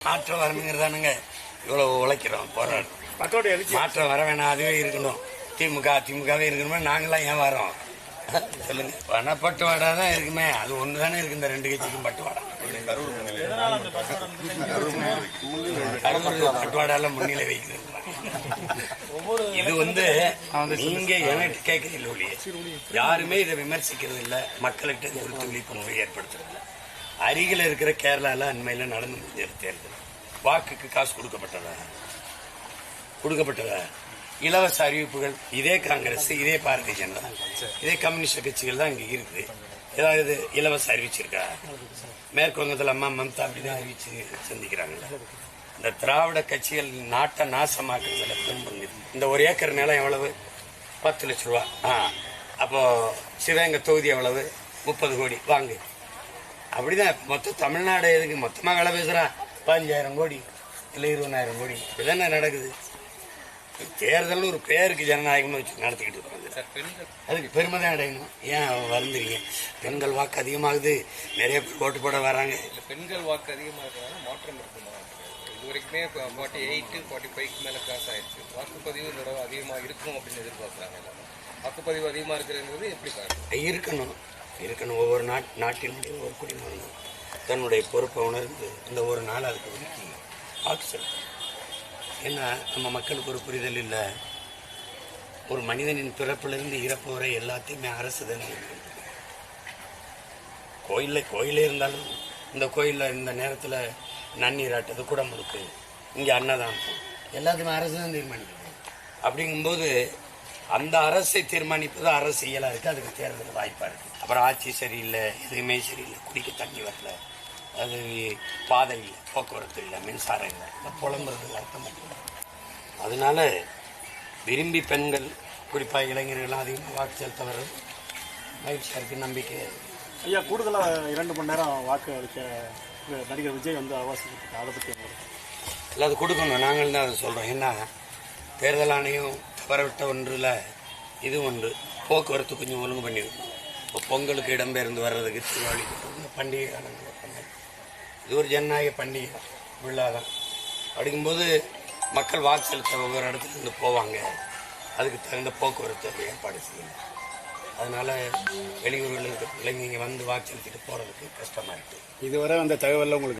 மாற்றம் வரணுங்கிறதானுங்க இவ்வளவு உழைக்கிறோம், போராடுறோம். மாற்றம் வர வேணாம், அதுவே இருக்கணும். திமுகவே இருக்கணுமே, நாங்களாம் ஏன் வரோம் சொல்லுங்க? பணப்பட்டுவாடா தான் இருக்குமே, அது ஒன்று தானே இருக்கு. இந்த ரெண்டு கட்சிக்கும் பட்டுவாடா. பட்டுவாடால முன்னிலை வைக்கிறது. இது நீங்க எனக்கு கேட்கறது ஒழிய யாருமே இதை விமர்சிக்கிறது இல்லை. மக்கள்கிட்ட ஒரு விழிப்புணர்வு ஏற்படுத்துறது இல்லை. அருகில் இருக்கிற கேரளால அண்மையில நடந்து முடிஞ்ச தேர்தல் வாக்குக்கு காசு கொடுக்கப்பட்டதா இலவச அறிவிப்புகள் இதே காங்கிரஸ், இதே பாரதிய ஜனதா, இதே கம்யூனிஸ்ட் கட்சிகள் தான் இங்க இருக்குது. ஏதாவது இலவச அறிவிச்சிருக்கா? மேற்கு வங்கத்தில் அம்மா மம்தா அப்படிதான் அறிவிச்சு சந்திக்கிறாங்கல்ல. இந்த திராவிட கட்சிகள் நாட்டை நாசமாக்குறதுல பெரும்பங்கு. இந்த ஒரு ஏக்கர் நிலம் எவ்வளவு? 10 லட்சம் ரூபா. அப்போ சிவகங்கை தொகுதி எவ்வளவு? 30 கோடி வாங்கு. அப்படிதான் மொத்த தமிழ்நாடு எதுக்கு மொத்தமா வேலை பேசுறா? 15,000 கோடி இல்ல 20,000 கோடி. இதுதானே நடக்குது. தேர்தல் ஒரு பேருக்கு ஜனநாயகம் வச்சு நடத்திக்கிட்டு இருக்காங்க. அதுக்கு பெருமை தான் அடையணும். ஏன் வந்துறீங்க? பெண்கள் வாக்கு அதிகமாகுது, நிறைய பேர் ஓட்டு போட வராங்க. பெண்கள் வாக்கு அதிகமாக மாற்றம் இருக்குமா? இது வரைக்குமே 48, 45 மேல கிராஸ் ஆயிடுச்சு. வாக்குப்பதிவு இந்த தடவை அதிகமாக இருக்கும் அப்படின்னு எதிர்பார்க்குறாங்க. வாக்குப்பதிவு அதிகமாக இருக்கிறது எப்படி இருக்கணும். ஒவ்வொரு நாட்டினுடைய ஒரு குடிமகனும் தன்னுடைய பொறுப்பை உணர்ந்து இந்த ஒரு நாள் அதுக்கு ஒதுக்கி வாக்கு செலுத்தணும். ஏன்னா நம்ம மக்களுக்கு ஒரு புரிதல் இல்லை. ஒரு மனிதனின் பிறப்பிலிருந்து இறப்பு வரை எல்லாத்தையுமே அரசு தான். கோயிலே இருந்தாலும் இந்த கோயிலில் இந்த நேரத்தில் நன்னீராட்டது கூட முழுக்கு, இங்கே அன்னதானம், எல்லாத்தையுமே அரசு தான் தீர்மானிக்கணும். அப்படிங்கும்போது அந்த அரசை தீர்மானிப்பது அரசியலாக இருக்குது. அதுக்கு தேர்தல் வாய்ப்பாக இருக்குது. அப்புறம் ஆட்சி சரியில்லை, எதுவுமே சரியில்லை, குடிக்க தண்ணி வரல, அது பாதை இல்லை, போக்குவரத்து இல்லை, மின்சாரம் இல்லை, இந்த புலம்புறது அர்த்தம் இல்லை. அதனால விரும்பி பெண்கள் குறிப்பாக இளைஞர்கள்லாம் அதிகமாக வாக்கு செலுத்த வர்றது மகிழ்ச்சியாக இருக்குது, நம்பிக்கை. ஐயா, கூடுதலாக 2 மணி நேரம் வாக்கு அளிக்க நடிகர் விஜய் அவகாசம், அதை பற்றி இல்லை, அது கொடுக்கணும். நாங்கள் தான் அதை சொல்கிறோம். ஏன்னா தேர்தல் ஆணையம் தவறவிட்ட ஒன்றில் இது ஒன்று. போக்குவரத்து கொஞ்சம் ஒழுங்கு பண்ணியிருக்கோம். இப்போ பொங்கலுக்கு இடம்பெயர்ந்து வர்றதுக்கு தீபாவளி பண்டிகை காலங்கள் இது ஒரு ஜனநாயக பண்டிகை விழா தான். அப்படிங்கும்போது மக்கள் வாக்கு செலுத்த ஒவ்வொரு இடத்துல இருந்து போவாங்க. அதுக்கு தகுந்த போக்குவரத்து ஏற்பாடு செய்யணும். அதனால வெளியூர்களில் இருக்க பிள்ளைங்க இங்கே வந்து வாக்கு செலுத்திட்டு போகிறதுக்கு கஷ்டமாக இருக்குது. இதுவரை அந்த தகவலில் உங்களுக்கு